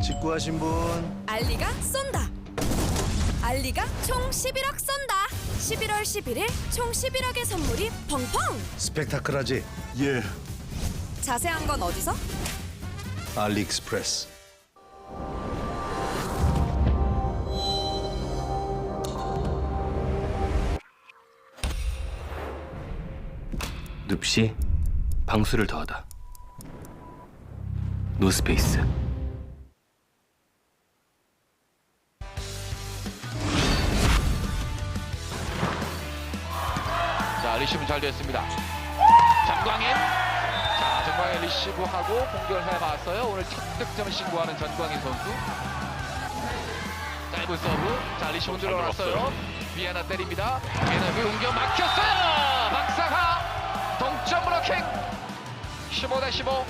직구하신 분. 알리가 쏜다. 알리가 총 11억 쏜다. 11월 11일 총 11억의 선물이 펑펑. 스펙타클하지? 예. 자세한 건 어디서? 알리익스프레스. 눕시 방수를 더하다. 노스페이스. 자, 리시브 잘 됐습니다. 전광인. 자, 전광인 리시브하고 공격을 해봤어요. 오늘 첫 득점을 신고하는 전광인 선수. 짧은 서브. 자, 리시브 들어갔어요. 비에나 때립니다. 비에나 그 공격 막혔어요. 박상하 동점 브로킹. 15대15.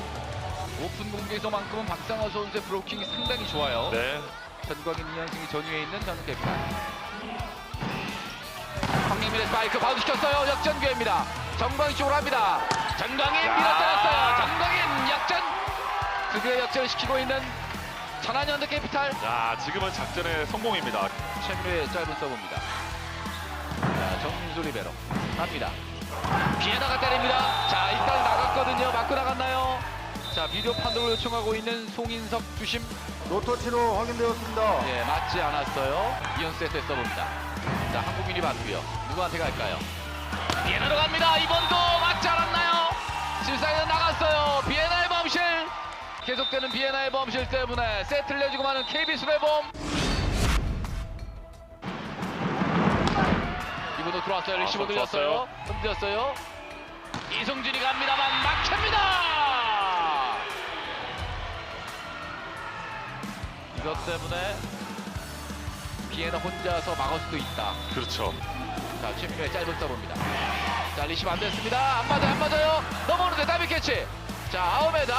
오픈 공격에서만큼은 박상하 선수의 브로킹이 상당히 좋아요. 네. 전광인 2연승이 전위에 있는 전국대입니다. 황영민의 스파이크 바운드시켰어요. 역전 기회입니다. 전광인 쪽으로 합니다. 전광인 밀어때렸어요. 전광인 역전. 드디어 역전을 시키고 있는 천안현대 캐피탈. 자, 지금은 작전의 성공입니다. 최민우의 짧은 서브입니다. 자, 정민수 리베로 갑니다. 비에나가 때립니다. 자, 일단 나갔거든요. 맞고 나갔나요? 자, 비디오 판독을 요청하고 있는 송인석 주심. 노터치로 확인되었습니다. 예, 맞지 않았어요. 이현 세트의 서브입니다. 자, 한국인이 맞고요. 누구한테 갈까요? 비에나로 갑니다. 이번도 맞지 않았나요? 실사이드 나갔어요. 비에나의 범실. 계속되는 비에나의 범실 때문에 세트를 내주고 마는 KB 수레범. 이번도 들어왔어요. 리시브 들렸어요. 흔들렸어요. 이승준이 갑니다만 막힙니다. 이것 때문에 비에나 혼자서 막을 수도 있다. 그렇죠. 자, 최민우의 짧은 서브입니다. 자, 리시브 안 됐습니다. 안 맞아요, 안 맞아요. 넘어오는데 다비 캐치. 자, 아흐메드.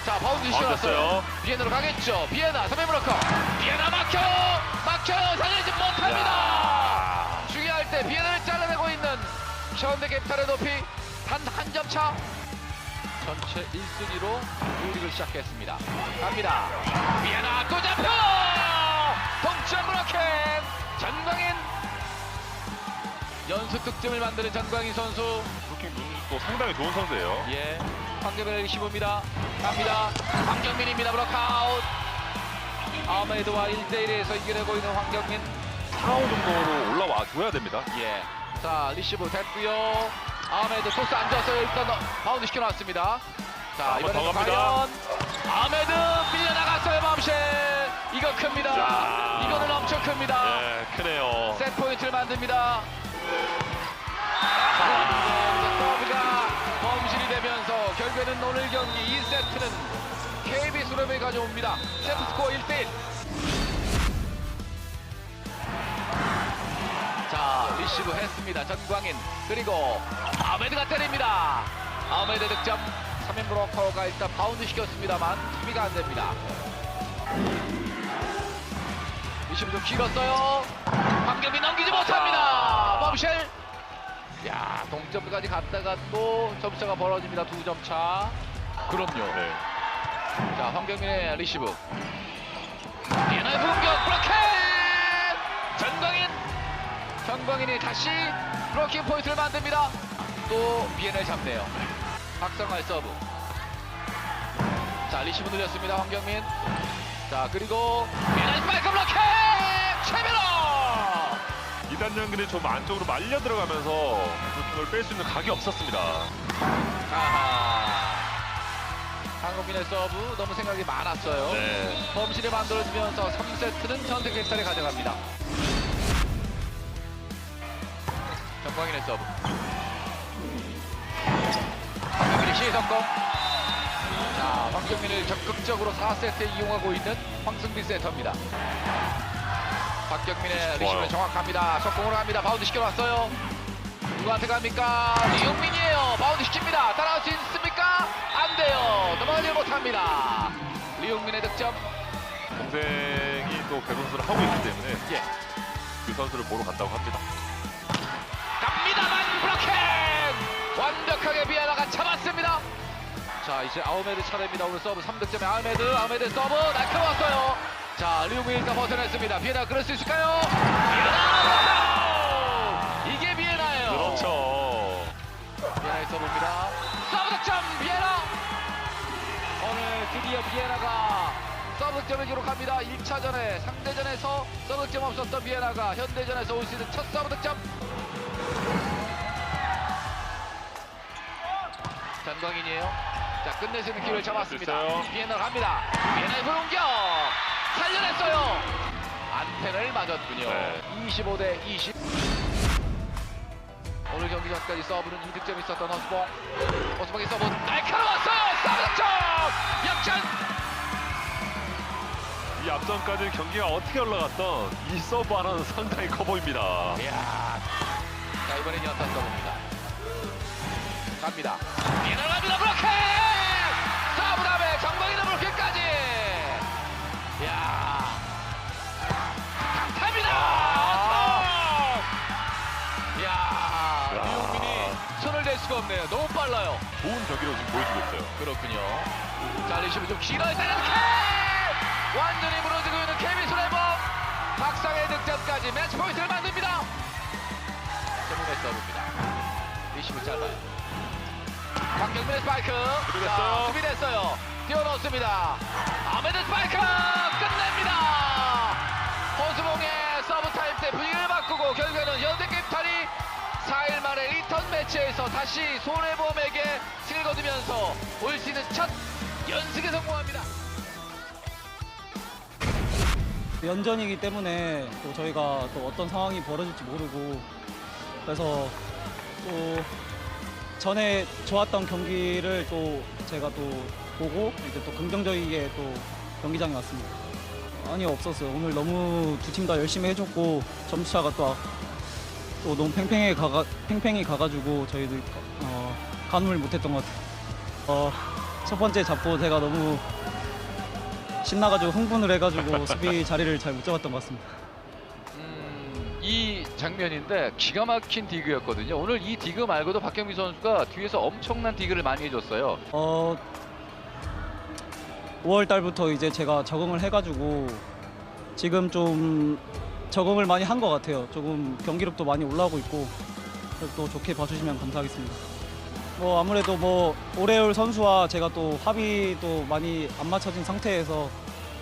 자, 바운드 시켰어요. 비에나로 가겠죠. 비에나 3회 브로커. 비에나 막혀요. 살리지 못합니다. 중요할 때 비에나를 잘라내고 있는 현대 캐피탈의 높이 단 한 점 차. 전체 1순위로 우리를 시작했습니다. 갑니다. 비에나 또 잡혀! 동점 브로킹! 전광인! 연속 득점을 만드는 전광인 선수. 브루킹 눈도 상당히 좋은 선수예요. 예, 황경민의 리시브입니다. 갑니다. 황경민입니다. 브로크아웃. 아메드와 1대1에서 이겨내고 있는 황경민. 4호 정도로 올라와 줘야 됩니다. 예, 자, 리시브 됐고요. 아메드 코스 안 좋았어요. 일단 바운드 시켜놨습니다. 자, 한번 더 이번에는 갑니다. 과연 아메드 밀려나갔어요. 범실. 이거 큽니다. 자. 이거는 엄청 큽니다. 네, 크네요. 셋 포인트를 만듭니다. 서브가 범실이 되면서 결국에는 오늘 경기 2세트는 KB 수렴이 가져옵니다. 세트 스코어 1대1. 자, 리시브 했습니다. 전광인. 그리고 아메드가 때립니다. 아메드 득점. 3인 브로커가 일단 바운드 시켰습니다만 수비가 안 됩니다. 리시브 좀 길었어요. 황경민 넘기지 못합니다. 범실. 야, 동점까지 갔다가 또 점차가 벌어집니다. 2점 차. 그럼요. 네. 자, 황경민의 리시브. 비에나의 공격 브로킹! 전광인이 다시 브로킹 포인트를 만듭니다. 또 비에나를 잡네요. 박상화의 서브. 자, 리시브 늘렸습니다. 황경민. 자, 그리고 비에나의 스파이크 브로킹! 최민호! 2단 연결이 좀 안쪽으로 말려 들어가면서 브루킹을 뺄 수 있는 각이 없었습니다. 아하. 황경민의 서브 너무 생각이 많았어요. 네. 범실을 만들어주면서 3세트는 현대 캐피탈이 가져갑니다. 전광인의 서브. 황경민의 시성공. 자, 황경민을 적극적으로 4세트에 이용하고 있는 황승빈 세터입니다. 박경민의 리시브는 정확합니다. 속공으로 갑니다. 바운드 시켜놨어요. 누구한테 갑니까? 리용민이에요. 바운드 시킵니다. 따라올 수 있습니까? 안 돼요. 넘어가지 못합니다. 리용민의 득점. 동생이 또 배구 선수를 하고 있기 때문에 예. 그 선수를 보러 갔다고 합니다. 갑니다만 브로킹! 완벽하게 비에나가 잡았습니다. 자, 이제 아흐메드 차례입니다. 오늘 서브 3득점의 아흐메드 서브 날카로웠어요. 자, 류미 일단 벗어냈습니다. 비에나 그럴 수 있을까요? 비에나! 이게 비에나예요. 그렇죠. 비에나의 서브입니다. 서브 득점 비에나! 오늘 드디어 비에나가 서브 득점을 기록합니다. 1차전에 상대전에서 서브 득점 없었던 비에나가 현대전에서 올 시즌 첫 서브 득점. 전광인이에요. 자, 끝낼 수 있는 기회를 잡았습니다. 있어요. 비에나 갑니다. 비에나의 불공격 살려냈어요. 안테나를 맞았군요. 네. 25대 20. 오늘 경기 전까지 서브는 2득점이 있었던 허스봉의 서브 날카로웠어요. 서브 득점 역전. 이 앞전까지 경기가 어떻게 올라갔던 이 서브 하나는 상당히 커 보입니다. 이야. 자, 이번엔 연타 서브입니다. 갑니다. 비에나 갑니다. 브로킹. 서브 다음에 정광인의 브로킹까지. 이야. 강타입니다. 이야. 류용민이 손을 댈 수가 없네요. 너무 빨라요. 좋은 경기로 지금 보여주고 있어요. 그렇군요. 자, 리시브 좀 길어요. 세련케 완전히 무너지고 있는 케빈 손해범. 박상의 득점까지 매치 포인트를 만듭니다. 정문의 서브입니다. 리시브 짧아요. 박경민의 스파이크. 자, 수비됐어요. 뛰어넣습니다. 아메드 스파이크 끝냅니다. 허수봉의 서브 타임 때 분위기를 바꾸고 결국에는 현대캐피탈이 4일 만에 리턴 매치에서 다시 손해보험에게 승을 거두면서 올 시즌 첫 연승에 성공합니다. 연전이기 때문에 또 저희가 또 어떤 상황이 벌어질지 모르고 그래서 또 전에 좋았던 경기를 또 제가 또 보고 이제 또 긍정적이게 또 경기장에 왔습니다. 아니 없었어요. 오늘 너무 두 팀 다 열심히 해줬고 점수차가 또 너무 팽팽히 가가지고 저희들 가늠을 못했던 것 같아요. 첫 번째 잡고 제가 너무 신나가지고 흥분을 해가지고 수비 자리를 잘 못 잡았던 것 같습니다. 이 장면인데 기가 막힌 디그였거든요. 오늘 이 디그 말고도 박경민 선수가 뒤에서 엄청난 디그를 많이 해줬어요. 5월 달부터 이제 제가 적응을 해가지고 지금 좀 적응을 많이 한 것 같아요. 조금 경기력도 많이 올라오고 있고 또 좋게 봐주시면 감사하겠습니다. 아무래도 오레올 선수와 제가 또 합의도 많이 안 맞춰진 상태에서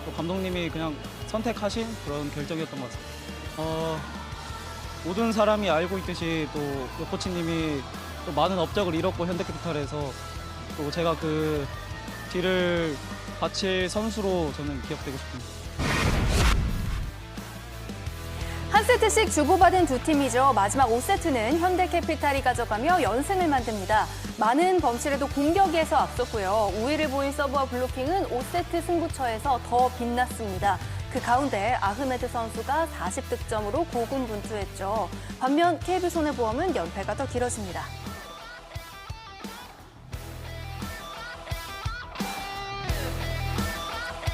또 감독님이 그냥 선택하신 그런 결정이었던 것 같습니다. 모든 사람이 알고 있듯이 또 코치님이 또 많은 업적을 이뤘고 현대캐피탈에서 또 제가 그 뒤를 바칠 선수로 저는 기억되고 싶습니다. 한 세트씩 주고받은 두 팀이죠. 마지막 5세트는 현대캐피탈이 가져가며 연승을 만듭니다. 많은 범실에도 공격에서 앞섰고요. 우위를 보인 서브와 블로킹은 5세트 승부처에서 더 빛났습니다. 그 가운데 아흐메드 선수가 40득점으로 고군분투했죠. 반면 KB손해보험은 연패가 더 길어집니다.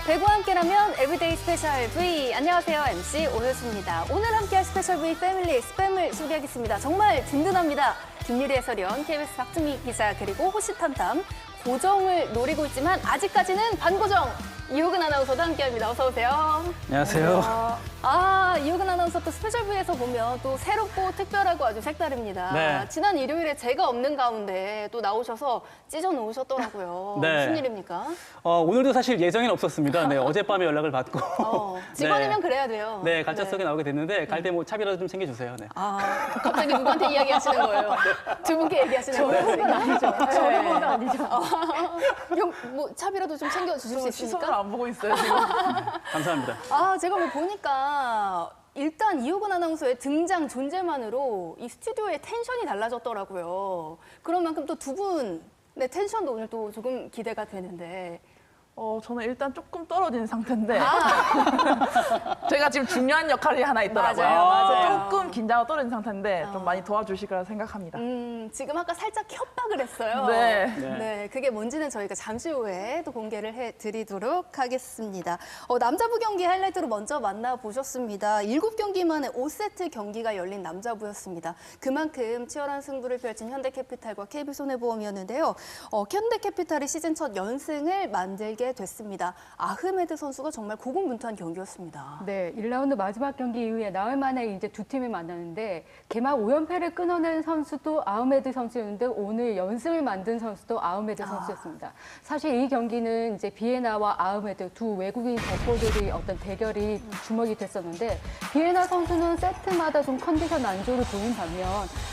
배구와 함께라면 에브리데이 스페셜 V. 안녕하세요. MC 오효수입니다. 오늘 함께할 스페셜 V 패밀리 스팸을 소개하겠습니다. 정말 든든합니다. 김유리 해설위원, KBS 박주미 기자, 그리고 호시탐탐 고정을 노리고 있지만 아직까지는 반고정 이호근 아나운서도 함께합니다. 어서 오세요. 안녕하세요. 이호근 아나운서 또 스페셜 V에서 보면 또 새롭고 특별하고 아주 색다릅니다. 네. 지난 일요일에 제가 없는 가운데 또 나오셔서 찢어 놓으셨더라고요. 네. 무슨 일입니까? 오늘도 사실 예정엔 없었습니다. 네, 어젯밤에 연락을 받고. 직원이면 그래야 돼요. 네, 갈자석에 나오게 됐는데 갈 때 차비라도 좀 챙겨주세요. 네. 갑자기 누구한테 이야기하시는 거예요? 두 분께 얘기하시는 거예요? 아니죠. 저는 아니죠. 차비라도 좀 챙겨주실 수 있습니까? 안 보고 있어요, 지금. 감사합니다. 제가 보니까 일단 이호근 아나운서의 등장 존재만으로 이 스튜디오의 텐션이 달라졌더라고요. 그런 만큼 또 두 분의 텐션도 오늘 또 조금 기대가 되는데. 저는 일단 조금 떨어진 상태인데 제가 지금 중요한 역할이 하나 있더라고요. 맞아요. 조금 긴장하고 떨어진 상태인데 좀 많이 도와주실 거라 생각합니다. 지금 아까 살짝 협박을 했어요. 네. 네, 그게 뭔지는 저희가 잠시 후에 또 공개를 해드리도록 하겠습니다. 남자부 경기 하이라이트로 먼저 만나보셨습니다. 7경기 만에 5세트 경기가 열린 남자부였습니다. 그만큼 치열한 승부를 펼친 현대캐피탈과 KB손해보험이었는데요. 현대캐피탈이 시즌 첫 연승을 만들게 됐습니다. 아흐메드 선수가 정말 고군분투한 경기였습니다. 네, 1라운드 마지막 경기 이후에 나흘 만에 이제 두 팀이 만났는데 개막 5연패를 끊어낸 선수도 아흐메드 선수였는데 오늘 연승을 만든 선수도 아흐메드 선수였습니다. 사실 이 경기는 이제 비에나와 아흐메드 두 외국인 덕보들이 어떤 대결이 주목이 됐었는데 비에나 선수는 세트마다 좀 컨디션 안조를 보인 반면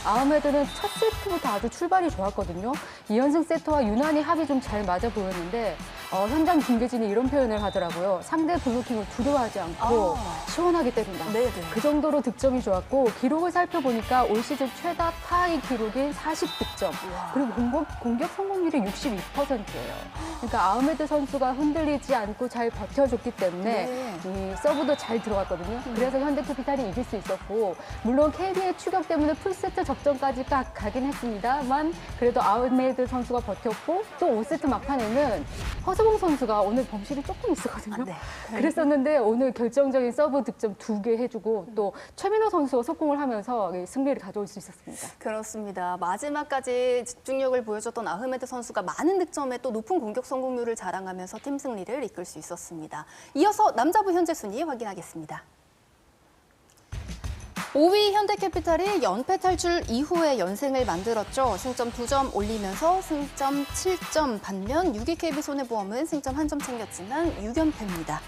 아흐메드는 첫 세트부터 아주 출발이 좋았거든요. 2연승 세트와 유난히 합이 좀 잘 맞아 보였는데 현장 중계진이 이런 표현을 하더라고요. 상대 블로킹을 두려워하지 않고 시원하게 때린다. 네네. 그 정도로 득점이 좋았고 기록을 살펴보니까 올 시즌 최다 타이 기록인 40득점 그리고 공격 성공률이 62%예요. 그러니까 아흐메드 선수가 흔들리지 않고 잘 버텨줬기 때문에 이 서브도 잘 들어갔거든요. 그래서 현대캐피탈이 이길 수 있었고 물론 KB의 추격 때문에 풀세트 접전까지 가긴 했습니다만 그래도 아흐메드 선수가 버텼고 또 5세트 막판에는 허수봉 선수가 오늘 범실이 조금 있었거든요. 네. 그랬었는데 오늘 결정적인 서브 득점 2개 해주고 또 최민호 선수가 속공을 하면서 승리를 가져올 수 있었습니다. 그렇습니다. 마지막까지 집중력을 보여줬던 아흐메드 선수가 많은 득점에 또 높은 공격 성공률을 자랑하면서 팀 승리를 이끌 수 있었습니다. 이어서 남자부 현재 순위 확인하겠습니다. 5위 현대캐피탈이 연패 탈출 이후에 연승을 만들었죠. 승점 2점 올리면서 승점 7점 반면 6위 KB손해보험은 승점 1점 챙겼지만 6연패입니다.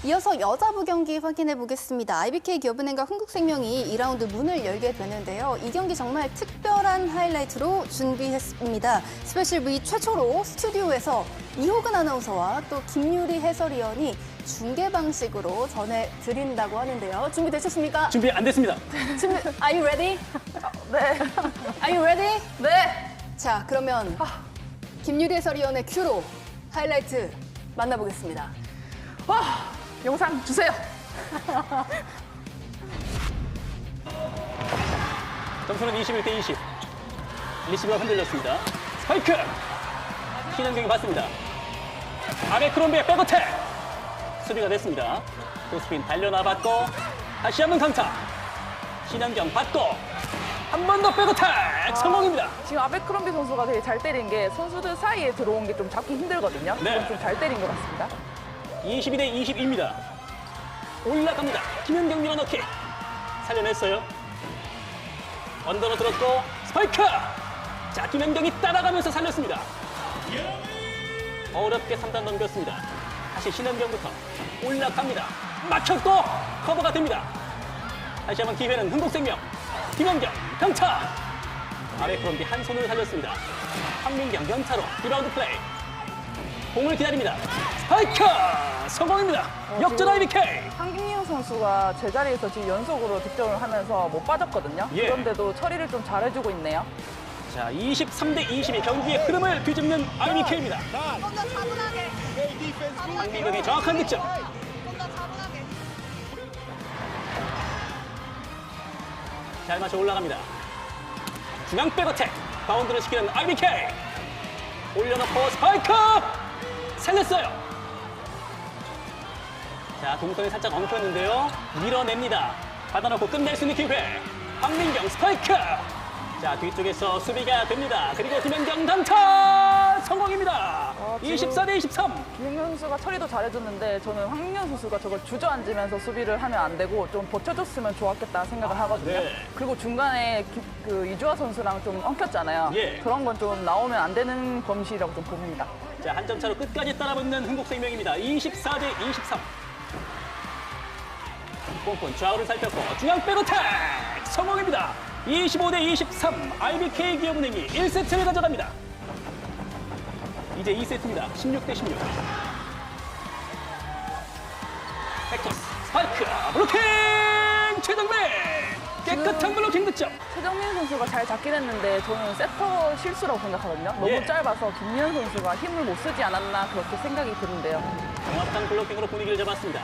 이어서 여자부 경기 확인해 보겠습니다. IBK 기업은행과 흥국생명이 2라운드 문을 열게 되는데요. 이 경기 정말 특별한 하이라이트로 준비했습니다. 스페셜 V 최초로 스튜디오에서 이호근 아나운서와 또 김유리 해설위원이 중계 방식으로 전해드린다고 하는데요. 준비되셨습니까? 준비 안 됐습니다. Are you ready? 네. Are you ready? 네. 자, 그러면 김유리 해설위원의 큐로 하이라이트 만나보겠습니다. 영상 주세요. 점수는 21대 20. 리시브가 흔들렸습니다. 스파이크! 신현경이 받습니다. 아베크롬비의 백어택! 수비가 됐습니다. 도스핀 달려나봤고 다시 한번 강타. 신현경 받고 한 번 더 백어택! 성공입니다. 지금 아베크롬비 선수가 되게 잘 때린 게 선수들 사이에 들어온 게 좀 잡기 힘들거든요. 네. 좀 잘 때린 것 같습니다. 22대 21입니다. 올라갑니다. 김현경 밀어넣기. 살려냈어요. 언더로 들었고 스파이크! 자, 김현경이 따라가면서 살렸습니다. 어렵게 3단 넘겼습니다. 다시 신현경부터 올라갑니다. 막혔고 커버가 됩니다. 다시 한번 기회는 흥국생명. 김현경 강타. 아베크롬비 한 손으로 살렸습니다. 황민경 연타로 리바운드 플레이. 공을 기다립니다. 스파이크! 성공입니다. 역전 IBK! 황김민호 선수가 제자리에서 지금 연속으로 득점을 하면서 못 빠졌거든요. 예. 그런데도 처리를 좀 잘해주고 있네요. 자, 23대 22 경기의 흐름을 뒤집는 IBK입니다. 황민경의 정확한 득점. 잘 맞춰 올라갑니다. 중앙 백어택. 바운드를 시키는 IBK. 올려놓고 스파이크! 살렸어요. 자, 동선이 살짝 엉켰는데요. 밀어냅니다. 받아놓고 끝낼 수 있는 기회. 황민경 스파이크! 자, 뒤쪽에서 수비가 됩니다. 그리고 김현경 단타! 성공입니다. 24대 23. 김현경 선수가 처리도 잘해줬는데 저는 황민경 선수가 저걸 주저앉으면서 수비를 하면 안 되고 좀 버텨줬으면 좋았겠다 생각을 하거든요. 네. 그리고 중간에 이주아 선수랑 좀 엉켰잖아요. 예. 그런 건 좀 나오면 안 되는 범실이라고 좀 봅니다. 자, 한 점 차로 끝까지 따라붙는 흥국생명입니다. 24대 23. 뽕뽕 좌우를 살폈고 중앙 백어택! 성공입니다. 25대 23. IBK 기업은행이 1세트를 가져갑니다. 이제 2세트입니다. 16대 16. 팩토스 스파이크 블로킹! 최정배! 깨끗한 블로킹 득점. 최정민 선수가 잘 잡긴 했는데 저는 세터 실수라고 생각하거든요. 너무 예. 짧아서 김민현 선수가 힘을 못 쓰지 않았나 그렇게 생각이 드는데요. 정확한 블로킹으로 분위기를 잡았습니다.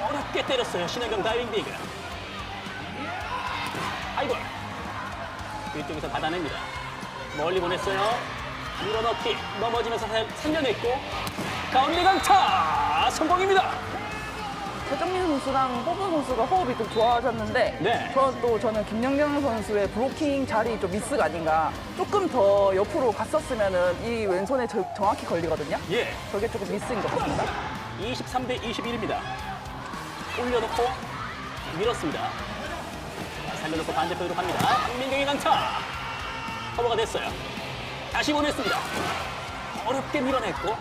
어렵게 때렸어요. 신현경 다이빙 디그. 하이볼. 뒤쪽에서 받아냅니다. 멀리 보냈어요. 밀어넣기. 넘어지면서 살려냈고 가운데 강타 성공입니다. 최정민 선수랑 호분 선수가 호흡이 좀 좋아졌는데 네. 저는 김연경 선수의 블로킹 자리 좀 미스가 아닌가. 조금 더 옆으로 갔었으면은 이 왼손에 정확히 걸리거든요. 예. 저게 조금 미스인 것 같습니다. 23대 21입니다. 올려놓고 밀었습니다. 자, 살려놓고 반대편으로 갑니다. 황민경의 강타. 커버가 됐어요. 다시 보냈습니다. 어렵게 밀어냈고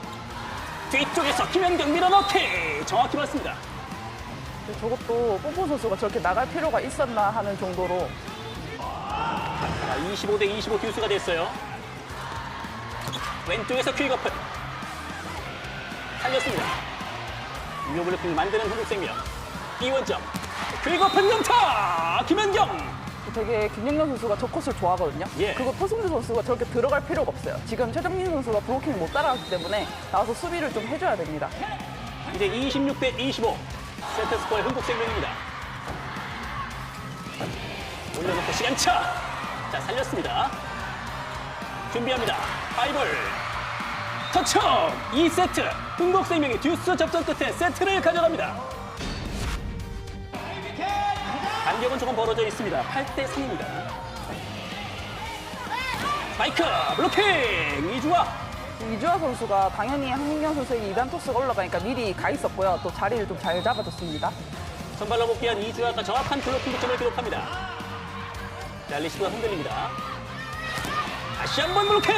뒤쪽에서 김연경 밀어넣기. 정확히 맞습니다. 저것도 뽀뽀 선수가 저렇게 나갈 필요가 있었나 하는 정도로. 자, 25대 25 듀스가 됐어요. 왼쪽에서 퀵오픈. 살렸습니다. 묘블로킹 만드는 한국생명. 이원점. 퀵오픈 강타. 김연경. 되게 김연경 선수가 저 컷을 좋아하거든요. 예. 그거 표승주 선수가 저렇게 들어갈 필요가 없어요. 지금 최정민 선수가 블로킹을 못 따라갔기 때문에 나와서 수비를 좀 해줘야 됩니다. 이제 26대 25. 세트 스코어의 흥국생명입니다. 올려놓고 시간차. 자, 살렸습니다. 준비합니다. 하이볼. 터치업. 2세트. 흥국생명이 듀스 접전 끝에 세트를 가져갑니다. 간격은 조금 벌어져 있습니다. 8대 3입니다. 스파이크. 블로킹. 이주아. 이주아 선수가 당연히 황민경 선수에게 2단 토스가 올라가니까 미리 가 있었고요. 또 자리를 좀 잘 잡아줬습니다. 선발로 복귀한 이주아가 정확한 블로킹 득점을 기록합니다. 자, 리시브가 흔들립니다. 다시 한번 블로킹!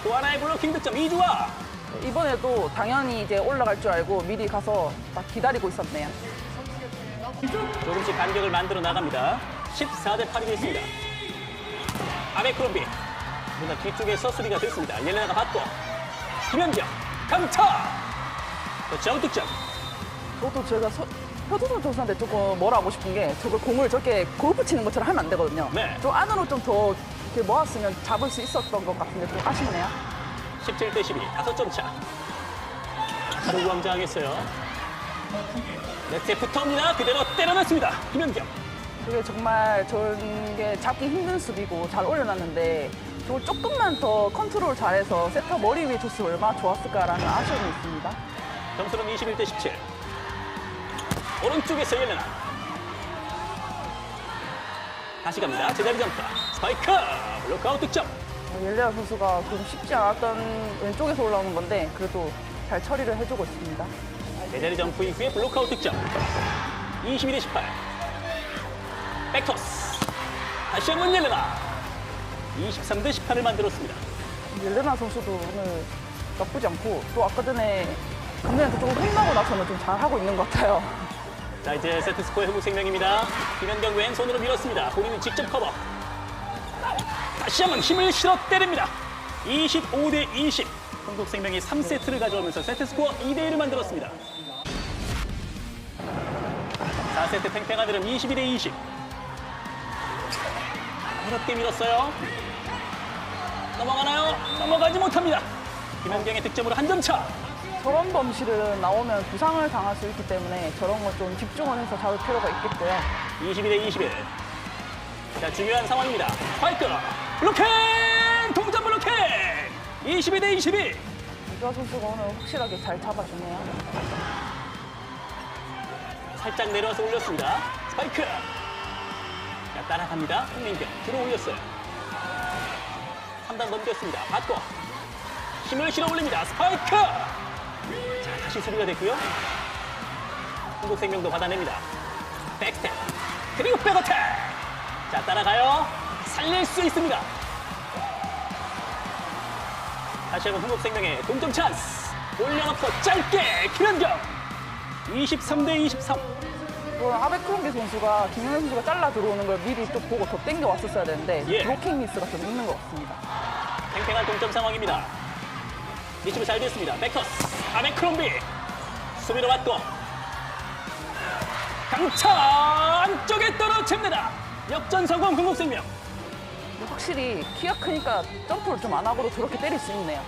또 하나의 블로킹 득점 이주아! 이번에도 당연히 이제 올라갈 줄 알고 미리 가서 딱 기다리고 있었네요. 조금씩 간격을 만들어 나갑니다. 14대 8이 됐습니다. 아베크롬비. 누나 뒤쪽에서 수비가 됐습니다. 옐레나가 받고 김연경 강타! 득점 득점. 저것도 제가 표두선 선수한테 조금 뭐라 하고 싶은 게 저걸 공을 저렇게 골프 치는 것처럼 하면 안 되거든요. 네. 좀 안으로 좀 더 이렇게 모았으면 잡을 수 있었던 것 같은데 좀 아쉽네요. 17대 12, 5점 차. 노구왕장했어요. 네트에 붙어옵니다. 그대로 때려놨습니다. 김연경. 그게 정말 저게 잡기 힘든 수비고 잘 올려놨는데 저걸 조금만 더 컨트롤 잘해서 세터 머리 위에 줬으면 얼마나 좋았을까라는 아쉬움이 있습니다. 점수는 21대 17. 오른쪽에서 옐레나. 다시 갑니다. 제자리 점프. 스파이크. 블록아웃 득점. 옐레나 선수가 좀 쉽지 않았던 왼쪽에서 올라오는 건데 그래도 잘 처리를 해주고 있습니다. 제자리 점프 이후에 블록아웃 득점. 22대 18. 백토스. 다시 한번 옐레나. 23대 18을 만들었습니다. 옐레나 선수도 오늘 나쁘지 않고 또 아까 전에 금년한테 조금 혼나고 나서는 좀 잘하고 있는 것 같아요. 자, 이제 세트 스코어의 흥국생명입니다. 김연경 왼손으로 밀었습니다. 본인은 직접 커버. 다시 한번 힘을 실어 때립니다. 25대 20. 흥국생명이 3세트를 가져오면서 세트 스코어 2대 1을 만들었습니다. 4세트 팽팽하들은 22대 20. 어렵게 밀었어요. 넘어가나요? 넘어가지 못합니다. 김연경의 득점으로 한 점 차. 저런 범실은 나오면 부상을 당할 수 있기 때문에 저런 거 좀 집중을 해서 잡을 필요가 있겠고요. 22대 21. 자, 중요한 상황입니다. 스파이크. 블로킹! 동점 블로킹! 22대 22. 이주아 선수가 오늘 확실하게 잘 잡아주네요. 살짝 내려와서 올렸습니다. 스파이크. 자, 따라갑니다. 황민경 들어 올렸어요. 3단 넘겼습니다. 받고 힘을 실어 올립니다. 스파이크. 자, 다시 수비가 됐고요. 흥국생명도 받아냅니다. 백스텝 그리고 백어택. 자, 따라가요. 살릴 수 있습니다. 다시 한번 흥국생명의 동점 찬스. 올려놓고 짧게 김연경. 23대 23. 아베크롬비 선수가 김연경 선수가 잘라 들어오는 걸 미리 좀 보고 더 땡겨 왔었어야 되는데 예. 블로킹 미스가 좀 있는 것 같습니다. 팽팽한 동점 상황입니다. 리시브 잘 됐습니다. 백터스 아베크롬비 수비로 맞고 강차 안쪽에 떨어집니다. 역전 성공 흥국생명. 확실히 키가 크니까 점프를 좀 안 하고도 저렇게 때릴 수 있네요.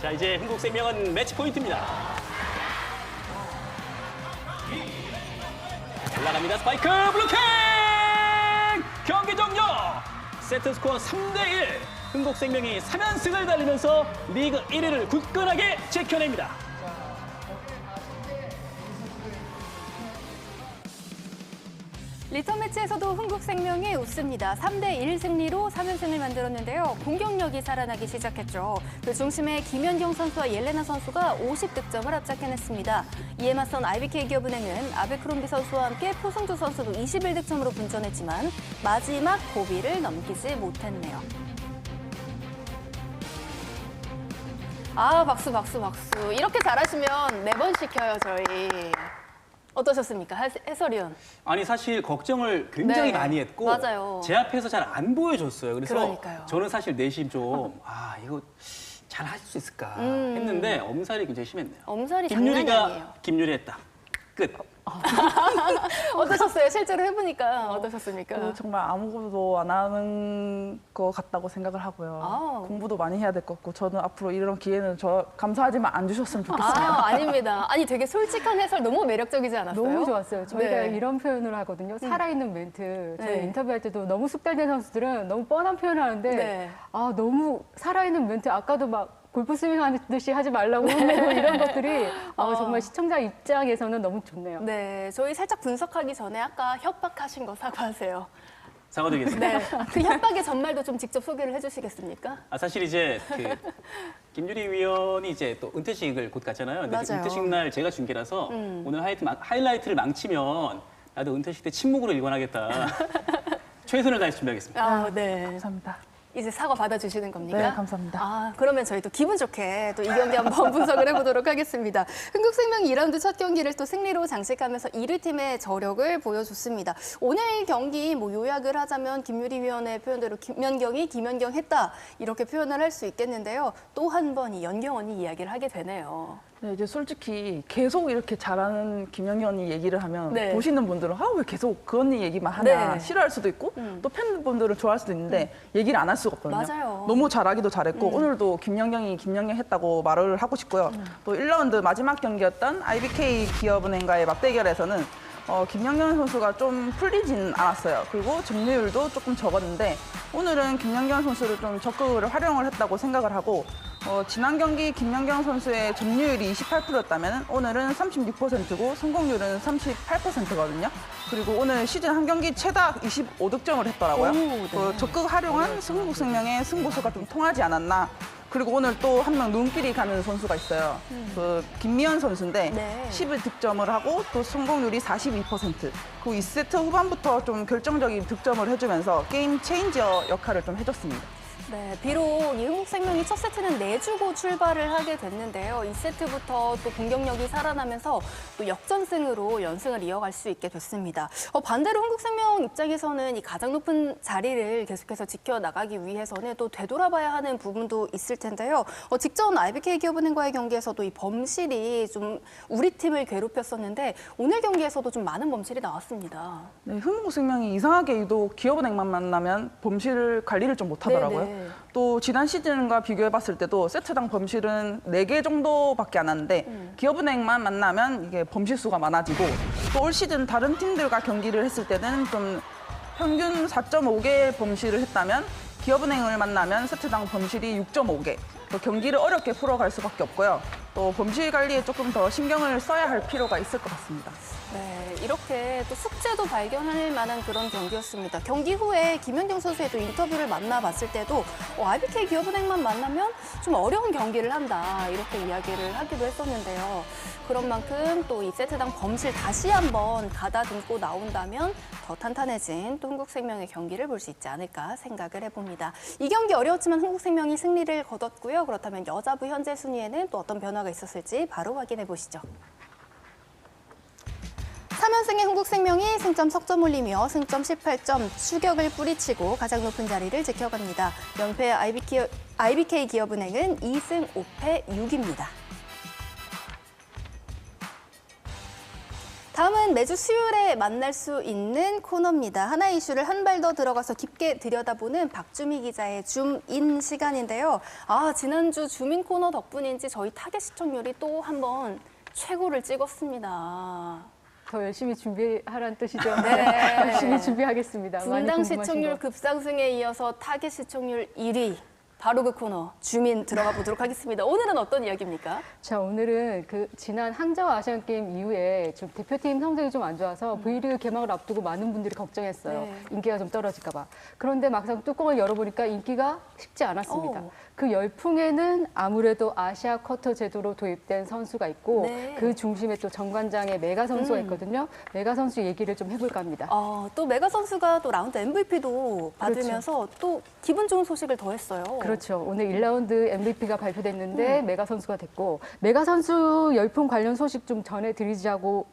자, 이제 흥국생명은 매치 포인트입니다. 올라갑니다. 스파이크 블로킹! 경기 종료! 세트 스코어 3대1. 흥국생명이 3연승을 달리면서 리그 1위를 굳건하게 지켜냅니다. 리턴 매치에서도 흥국생명이 웃습니다. 3대1 승리로 3연승을 만들었는데요. 공격력이 살아나기 시작했죠. 그 중심에 김연경 선수와 옐레나 선수가 50득점을 압착해냈습니다. 이에 맞선 IBK 기업은행은 아베크롬비 선수와 함께 포승주 선수도 21득점으로 분전했지만 마지막 고비를 넘기지 못했네요. 아, 박수, 박수, 박수. 이렇게 잘하시면 매번 시켜요, 저희. 어떠셨습니까, 해설위원? 아니 사실 걱정을 굉장히 네, 많이 했고 맞아요. 제 앞에서 잘 안 보여줬어요. 그래서 그러니까요. 저는 사실 내심 좀 이거 잘 할 수 있을까 했는데 엄살이 굉장히 심했네요. 엄살이 장난이 아니에요. 김유리 했다. 끝. 어떠셨어요? 실제로 해보니까 어떠셨습니까? 정말 아무것도 안 하는 것 같다고 생각을 하고요. 공부도 많이 해야 될 것 같고 저는 앞으로 이런 기회는 감사하지만 안 주셨으면 좋겠습니다. 아닙니다. 아니 되게 솔직한 해설 너무 매력적이지 않았어요? 너무 좋았어요. 저희가 네. 이런 표현을 하거든요. 살아있는 멘트. 저희 네. 인터뷰할 때도 너무 숙달된 선수들은 너무 뻔한 표현을 하는데 네. 너무 살아있는 멘트. 아까도 막 골프 스윙 하듯이 하지 말라고 혼내고 이런 것들이 정말 시청자 입장에서는 너무 좋네요. 네, 저희 살짝 분석하기 전에 아까 협박하신 거 사과하세요. 사과드리겠습니다. 네, 그 협박의 전말도 좀 직접 소개를 해주시겠습니까? 사실 이제 김유리 위원이 이제 또 은퇴식을 곧 갔잖아요. 근데 맞아요. 은퇴식 날 제가 중계라서 오늘 하이라이트를 망치면 나도 은퇴식 때 침묵으로 일관하겠다. 최선을 다해서 준비하겠습니다. 네. 감사합니다. 이제 사과 받아주시는 겁니까? 네, 감사합니다. 그러면 저희 또 기분 좋게 또 이 경기 한번 분석을 해보도록 하겠습니다. 흥국생명이 2라운드 첫 경기를 또 승리로 장식하면서 1위 팀의 저력을 보여줬습니다. 오늘 경기 요약을 하자면 김유리 위원의 표현대로 김연경이 김연경 했다 이렇게 표현을 할 수 있겠는데요. 또 한 번 이 연경 언니 이야기를 하게 되네요. 네, 이제 솔직히 계속 이렇게 잘하는 김연경 언니 얘기를 하면 네. 보시는 분들은 왜 계속 그 언니 얘기만 하냐 네. 싫어할 수도 있고 또 팬분들은 좋아할 수도 있는데 얘기를 안 할 수가 없거든요. 맞아요. 너무 잘하기도 잘했고 오늘도 김연경이 김연경 했다고 말을 하고 싶고요. 또 1라운드 마지막 경기였던 IBK 기업은행과의 맞대결에서는 김연경 선수가 좀 풀리진 않았어요. 그리고 점유율도 조금 적었는데 오늘은 김연경 선수를 좀 적극을 활용을 했다고 생각을 하고 지난 경기 김연경 선수의 점유율이 28%였다면 오늘은 36%고 성공률은 38%거든요. 그리고 오늘 시즌 한 경기 최다 25득점을 했더라고요. 그 적극 활용한 흥국생명의 승부수가 좀 통하지 않았나. 그리고 오늘 또 한 명 눈길이 가는 선수가 있어요. 그 김미연 선수인데 네. 11득점을 하고 또 성공률이 42%. 그리고 2세트 후반부터 좀 결정적인 득점을 해주면서 게임 체인저 역할을 좀 해줬습니다. 네, 비록 이 흥국생명이 첫 세트는 내주고 출발을 하게 됐는데요. 2세트부터 또 공격력이 살아나면서 또 역전승으로 연승을 이어갈 수 있게 됐습니다. 반대로 흥국생명 입장에서는 이 가장 높은 자리를 계속해서 지켜나가기 위해서는 또 되돌아봐야 하는 부분도 있을 텐데요. 직전 IBK 기업은행과의 경기에서도 이 범실이 좀 우리 팀을 괴롭혔었는데 오늘 경기에서도 좀 많은 범실이 나왔습니다. 네, 흥국생명이 이상하게 유독 기업은행만 만나면 범실 관리를 좀 못하더라고요. 네네. 또 지난 시즌과 비교해봤을 때도 세트당 범실은 4개 정도밖에 안 하는데 기업은행만 만나면 이게 범실 수가 많아지고 또 올 시즌 다른 팀들과 경기를 했을 때는 좀 평균 4.5개 범실을 했다면 기업은행을 만나면 세트당 범실이 6.5개. 또 경기를 어렵게 풀어갈 수밖에 없고요. 또 범실 관리에 조금 더 신경을 써야 할 필요가 있을 것 같습니다. 네, 이렇게 또 숙제도 발견할 만한 그런 경기였습니다. 경기 후에 김연경 선수의 또 인터뷰를 만나봤을 때도 IBK 기업은행만 만나면 좀 어려운 경기를 한다 이렇게 이야기를 하기도 했었는데요. 그런 만큼 또 이 세트당 범실 다시 한번 가다듬고 나온다면 더 탄탄해진 또 흥국생명의 경기를 볼 수 있지 않을까 생각을 해봅니다. 이 경기 어려웠지만 흥국생명이 승리를 거뒀고요. 그렇다면 여자부 현재 순위에는 또 어떤 변화가 있었을지 바로 확인해 보시죠. 3연승의 흥국생명이 승점 석점 올리며 승점 18점 추격을 뿌리치고 가장 높은 자리를 지켜갑니다. 연패 IBK 기업은행은 2승 5패 6입니다. 다음은 매주 수요일에 만날 수 있는 코너입니다. 하나 이슈를 한 발 더 들어가서 깊게 들여다보는 박주미 기자의 줌인 시간인데요. 지난주 줌인 코너 덕분인지 저희 타겟 시청률이 또 한 번 최고를 찍었습니다. 더 열심히 준비하라는 뜻이죠. 네. 열심히 준비하겠습니다. 많이 분당 궁금하신 시청률 거. 급상승에 이어서 타겟 시청률 1위. 바로 그 코너 주민 들어가 보도록 하겠습니다. 오늘은 어떤 이야기입니까? 자, 오늘은 그 지난 항저우 아시안 게임 이후에 좀 대표팀 성적이 좀 안 좋아서 V리그 개막을 앞두고 많은 분들이 걱정했어요. 네. 인기가 좀 떨어질까 봐. 그런데 막상 뚜껑을 열어보니까 인기가 식지 않았습니다. 그 열풍에는 아무래도 아시아 쿼터 제도로 도입된 선수가 있고 네. 그 중심에 또 정관장의 메가 선수가 있거든요. 메가 선수 얘기를 좀 해볼까 합니다. 또 메가 선수가 또 라운드 MVP도 받으면서 또 기분 좋은 소식을 더했어요. 그렇죠. 오늘 1라운드 MVP가 발표됐는데 메가 선수가 됐고 메가 선수 열풍 관련 소식 좀 전해드리려고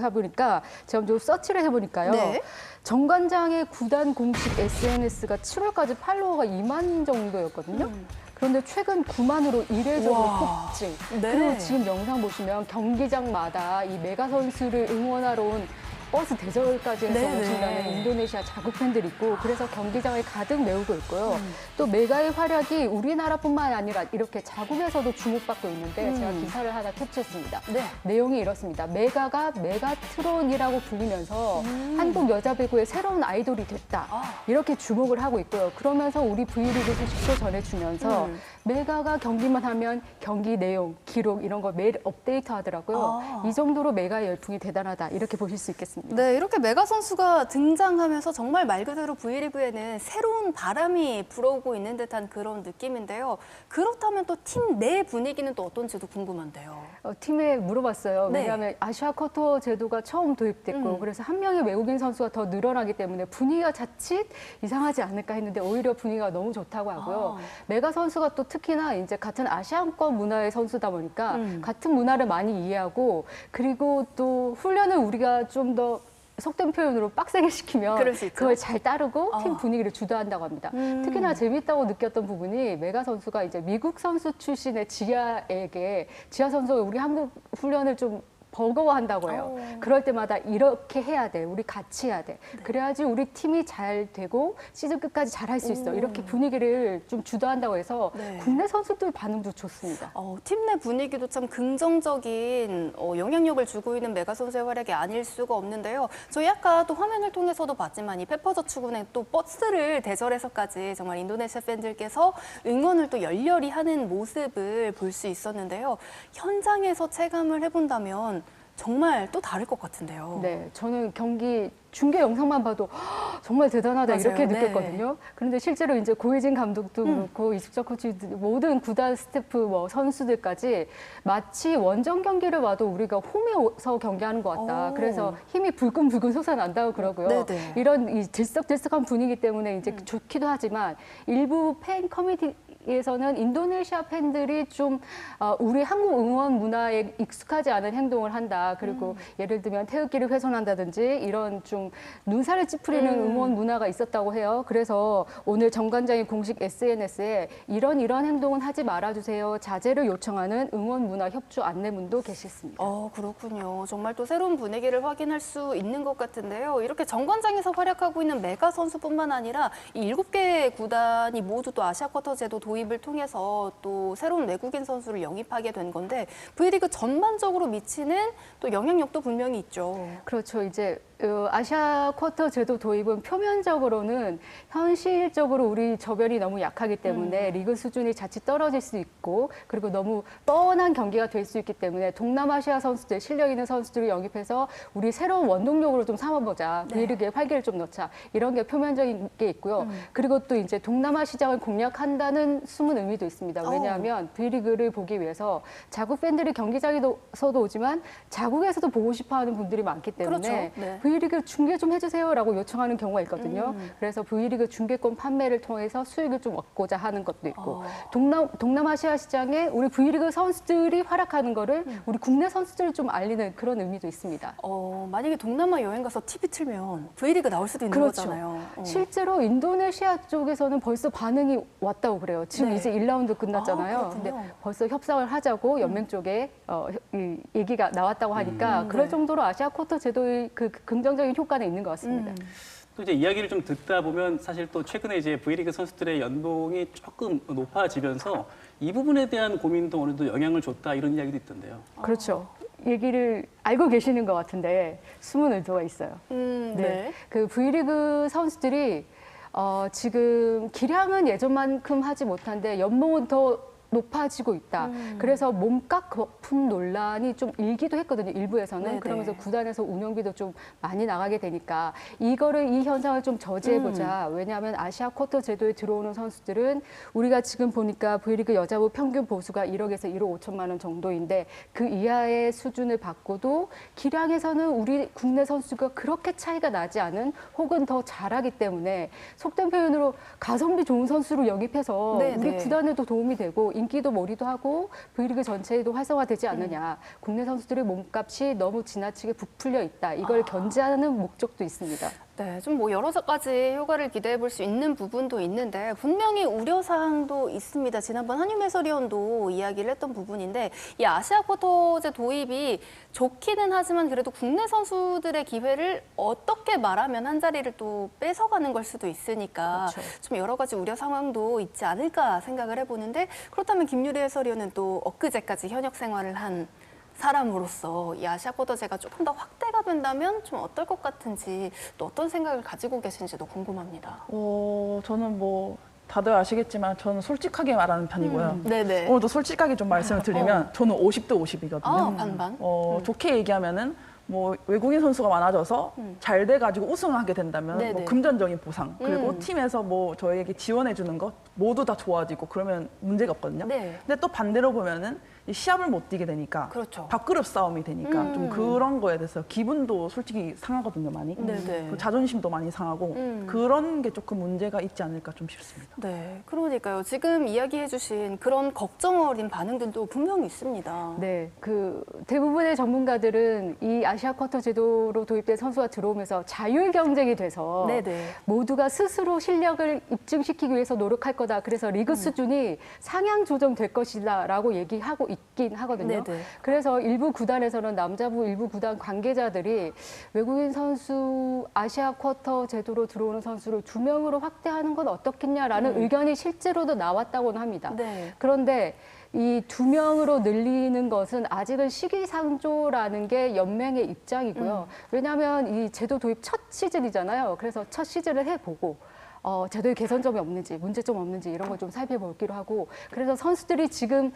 해보니까 제가 좀 서치를 해보니까요. 네. 정관장의 구단 공식 SNS가 7월까지 팔로워가 2만 정도였거든요. 그런데 최근 9만으로 이례적으로 우와. 폭증. 네. 그리고 지금 영상 보시면 경기장마다 이 메가 선수를 응원하러 온 버스 대절까지 해서 네네. 오신다는 인도네시아 자국 팬들이 있고 그래서 경기장을 가득 메우고 있고요. 또 메가의 활약이 우리나라뿐만 아니라 이렇게 자국에서도 주목받고 있는데 제가 기사를 하나 캡처했습니다. 네. 내용이 이렇습니다. 메가가 메가트론이라고 불리면서 한국 여자 배구의 새로운 아이돌이 됐다. 이렇게 주목을 하고 있고요. 그러면서 우리 V리그 소식도 전해주면서 메가가 경기만 하면 경기 내용, 기록 이런 거 매일 업데이트 하더라고요. 이 정도로 메가의 열풍이 대단하다. 이렇게 보실 수 있겠습니다. 네, 이렇게 메가 선수가 등장하면서 정말 말 그대로 V리그에는 새로운 바람이 불어오고 있는 듯한 그런 느낌인데요. 그렇다면 또 팀 내 분위기는 또 어떤지도 궁금한데요. 팀에 물어봤어요. 네. 왜냐하면 아시아 쿼터 제도가 처음 도입됐고 그래서 한 명의 외국인 선수가 더 늘어나기 때문에 분위기가 자칫 이상하지 않을까 했는데 오히려 분위기가 너무 좋다고 하고요. 메가 선수가 또 특히나 이제 같은 아시안권 문화의 선수다 보니까 같은 문화를 많이 이해하고 그리고 또 훈련을 우리가 좀 더 속된 표현으로 빡세게 시키면 그럴 수 있죠. 그걸 잘 따르고 팀 분위기를 주도한다고 합니다. 특히나 재밌다고 느꼈던 부분이 메가 선수가 이제 미국 선수 출신의 지아에게 지아 선수가 우리 한국 훈련을 좀 버거워한다고 해요. 그럴 때마다 이렇게 해야 돼. 우리 같이 해야 돼. 그래야지 우리 팀이 잘 되고 시즌 끝까지 잘할 수 있어. 이렇게 분위기를 좀 주도한다고 해서 네. 국내 선수들 반응도 좋습니다. 팀 내 분위기도 참 긍정적인 영향력을 주고 있는 메가 선수의 활약이 아닐 수가 없는데요. 저희 아까 또 화면을 통해서도 봤지만 이 페퍼저축은행 또 버스를 대절해서까지 정말 인도네시아 팬들께서 응원을 또 열렬히 하는 모습을 볼 수 있었는데요. 현장에서 체감을 해본다면 정말 또 다를 것 같은데요. 네, 저는 경기 중계 영상만 봐도 정말 대단하다 맞아요. 이렇게 네. 느꼈거든요. 그런데 실제로 이제 고혜진 감독도 그렇고 이숙자 코치 모든 구단 스태프 뭐 선수들까지 마치 원정 경기를 봐도 우리가 홈에서 경기하는 것 같다. 그래서 힘이 불끈불끈 솟아난다고 그러고요. 네네. 이런 이 들썩들썩한 분위기 때문에 이제 좋기도 하지만 일부 팬 커뮤니티에서는 인도네시아 팬들이 좀 우리 한국 응원 문화에 익숙하지 않은 행동을 한다. 그리고 예를 들면 태극기를 훼손한다든지 이런 좀 눈살을 찌푸리는 응원 문화가 있었다고 해요. 그래서 오늘 정관장이 공식 SNS에 이런 행동은 하지 말아주세요. 자제를 요청하는 응원 문화 협조 안내문도 게시했습니다. 그렇군요. 정말 또 새로운 분위기를 확인할 수 있는 것 같은데요. 이렇게 정관장에서 활약하고 있는 메가 선수뿐만 아니라 이 7개 구단이 모두 또 아시아 쿼터 제도 도입을 통해서 또 새로운 외국인 선수를 영입하게 된 건데 V리그 전반적으로 미치는 또 영향력도 분명히 있죠. 그렇죠. 이제 아시아 쿼터 제도 도입은 표면적으로는 현실적으로 우리 저변이 너무 약하기 때문에 리그 수준이 자칫 떨어질 수 있고 그리고 너무 뻔한 경기가 될 수 있기 때문에 동남아시아 선수들, 실력 있는 선수들을 영입해서 우리 새로운 원동력으로 좀 삼아보자. V리그에 활기를 좀 넣자. 이런 게 표면적인 게 있고요. 그리고 또 이제 동남아 시장을 공략한다는 숨은 의미도 있습니다. 왜냐하면 V리그를 보기 위해서 자국 팬들이 경기장에서도 오지만 자국에서도 보고 싶어하는 분들이 많기 때문에 그렇죠. 네. V리그 중계 좀 해주세요라고 요청하는 경우가 있거든요. 그래서 V리그 중계권 판매를 통해서 수익을 좀 얻고자 하는 것도 있고 동남아시아 시장에 우리 V리그 선수들이 활약하는 거를 우리 국내 선수들을 좀 알리는 그런 의미도 있습니다. 만약에 동남아 여행 가서 TV 틀면 V리그 나올 수도 있는 그렇죠. 거잖아요. 실제로 인도네시아 쪽에서는 벌써 반응이 왔다고 그래요. 지금 네. 이제 1라운드 끝났잖아요. 그렇군요. 근데 벌써 협상을 하자고 연맹 쪽에 이 얘기가 나왔다고 하니까 그럴 네. 정도로 아시아 쿼터 제도의 그 긍정적인 효과는 있는 것 같습니다. 또 이제 이야기를 좀 듣다 보면 사실 또 최근에 이제 V리그 선수들의 연봉이 조금 높아지면서 이 부분에 대한 고민도 어느 정도 영향을 줬다 이런 이야기도 있던데요. 그렇죠. 얘기를 알고 계시는 것 같은데 숨은 의도가 있어요. 네. 그 V리그 선수들이 지금 기량은 예전만큼 하지 못한데 연봉은 더 높아지고 있다. 그래서 몸값 거품 논란이 좀 일기도 했거든요. 일부에서는. 네네. 그러면서 구단에서 운영비도 좀 많이 나가게 되니까 이 현상을 좀 저지해보자. 왜냐하면 아시아 쿼터 제도에 들어오는 선수들은 우리가 지금 보니까 V리그 여자부 평균 보수가 1억에서 1억 5천만 원 정도인데 그 이하의 수준을 받고도 기량에서는 우리 국내 선수가 그렇게 차이가 나지 않은 혹은 더 잘하기 때문에 속된 표현으로 가성비 좋은 선수로 영입해서 네네. 우리 구단에도 도움이 되고 인기도 몰이도 하고 V리그 전체에도 활성화되지 않느냐. 국내 선수들의 몸값이 너무 지나치게 부풀려 있다. 이걸 견제하는 목적도 있습니다. 네, 좀 뭐 여러 가지 효과를 기대해 볼 수 있는 부분도 있는데 분명히 우려사항도 있습니다. 지난번 한유미 해설위원도 이야기를 했던 부분인데 이 아시아 쿼터제 도입이 좋기는 하지만 그래도 국내 선수들의 기회를 어떻게 말하면 한 자리를 또 뺏어가는 걸 수도 있으니까 그렇죠. 좀 여러 가지 우려 상황도 있지 않을까 생각을 해보는데 그렇다면 김유리 해설위원은 또 엊그제까지 현역 생활을 한 사람으로서 이 아시아 쿼터제가 조금 더 확대가 된다면 좀 어떨 것 같은지 또 어떤 생각을 가지고 계신지도 궁금합니다. 저는 뭐 다들 아시겠지만 저는 솔직하게 말하는 편이고요. 네네. 오늘도 솔직하게 좀 말씀을 드리면 저는 50대 50이거든요. 반반. 좋게 얘기하면은 뭐 외국인 선수가 많아져서 잘 돼가지고 우승하게 된다면 네네. 뭐 금전적인 보상 그리고 팀에서 뭐 저희에게 지원해 주는 것 모두 다 좋아지고 그러면 문제가 없거든요. 네. 근데 또 반대로 보면은 이 시합을 못 뛰게 되니까 그렇죠. 밥그릇 싸움이 되니까 좀 그런 거에 대해서 기분도 솔직히 상하거든요, 많이. 네네. 그 자존심도 많이 상하고 그런 게 조금 문제가 있지 않을까 좀 싶습니다. 네, 그러니까요. 지금 이야기해주신 그런 걱정 어린 반응들도 분명히 있습니다. 네, 그 대부분의 전문가들은 이 아시아 쿼터 제도로 도입된 선수가 들어오면서 자율 경쟁이 돼서 네네. 모두가 스스로 실력을 입증시키기 위해서 노력할 거다. 그래서 리그 수준이 상향 조정될 것이다라고 얘기하고 있긴 하거든요. 네네. 그래서 일부 구단에서는 남자부 일부 구단 관계자들이 외국인 선수 아시아 쿼터 제도로 들어오는 선수를 2명으로 확대하는 건 어떻겠냐라는 의견이 실제로도 나왔다고는 합니다. 네. 그런데 이 2명으로 늘리는 것은 아직은 시기상조라는 게 연맹의 입장이고요. 왜냐하면 이 제도 도입 첫 시즌이잖아요. 그래서 첫 시즌을 해보고 제도에 개선점이 없는지, 문제점 없는지 이런 걸 좀 살펴보기로 하고 그래서 선수들이 지금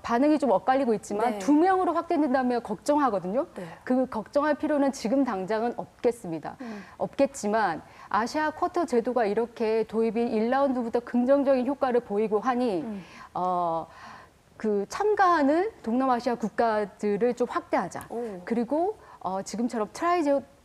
반응이 좀 엇갈리고 있지만 네. 2명으로 확대된다면 걱정하거든요. 네. 그 걱정할 필요는 지금 당장은 없겠습니다. 없겠지만 아시아 쿼터 제도가 이렇게 도입이 1라운드부터 긍정적인 효과를 보이고 하니 그 참가하는 동남아시아 국가들을 좀 확대하자. 그리고 지금처럼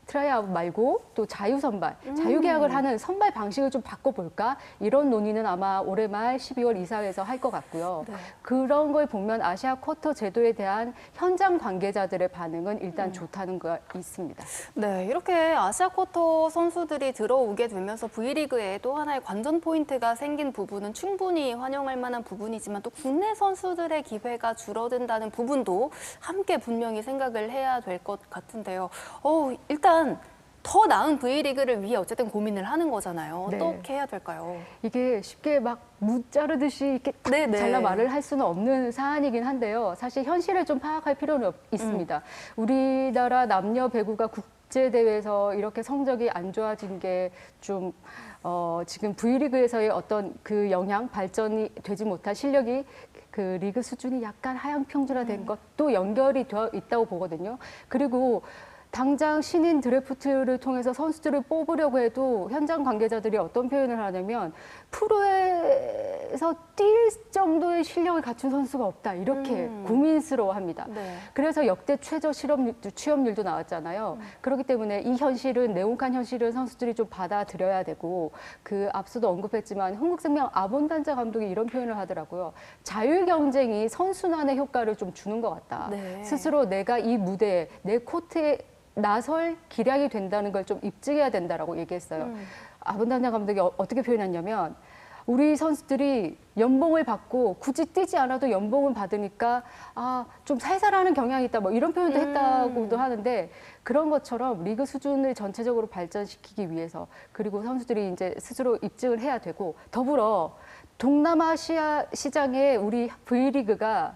트라이아웃 말고 또 자유선발, 자유계약을 하는 선발 방식을 좀 바꿔볼까? 이런 논의는 아마 올해 말 12월 이사회에서 할 것 같고요. 네. 그런 걸 보면 아시아 쿼터 제도에 대한 현장 관계자들의 반응은 일단 좋다는 거 있습니다. 네, 이렇게 아시아 쿼터 선수들이 들어오게 되면서 V리그에 또 하나의 관전 포인트가 생긴 부분은 충분히 환영할 만한 부분이지만 또 국내 선수들의 기회가 줄어든다는 부분도 함께 분명히 생각을 해야 될 것 같은데요. 일단 더 나은 V리그를 위해 어쨌든 고민을 하는 거잖아요. 네. 어떻게 해야 될까요? 이게 쉽게 막 무 자르듯이 이렇게 탁 네네. 잘라 말을 할 수는 없는 사안이긴 한데요. 사실 현실을 좀 파악할 필요는 있습니다. 우리나라 남녀 배구가 국제대회에서 이렇게 성적이 안 좋아진 게 좀 지금 V리그에서의 어떤 그 영향, 발전이 되지 못한 실력이 그 리그 수준이 약간 하향 평준화된 것도 연결이 되어 있다고 보거든요. 그리고 당장 신인 드래프트를 통해서 선수들을 뽑으려고 해도 현장 관계자들이 어떤 표현을 하냐면 프로에서 뛸 정도의 실력을 갖춘 선수가 없다 이렇게 고민스러워합니다. 네. 그래서 역대 최저 취업률도 나왔잖아요. 그렇기 때문에 이 현실은 내용한 현실은 선수들이 좀 받아들여야 되고 그 앞서도 언급했지만 흥국생명 아본단자 감독이 이런 표현을 하더라고요. 자율 경쟁이 선순환의 효과를 좀 주는 것 같다. 네. 스스로 내가 이 무대에 내 코트에 나설 기량이 된다는 걸 좀 입증해야 된다라고 얘기했어요. 아본단자 감독이 어떻게 표현했냐면 우리 선수들이 연봉을 받고 굳이 뛰지 않아도 연봉을 받으니까 좀 살살하는 경향이 있다 뭐 이런 표현도 했다고도 하는데 그런 것처럼 리그 수준을 전체적으로 발전시키기 위해서 그리고 선수들이 이제 스스로 입증을 해야 되고 더불어 동남아시아 시장에 우리 V리그가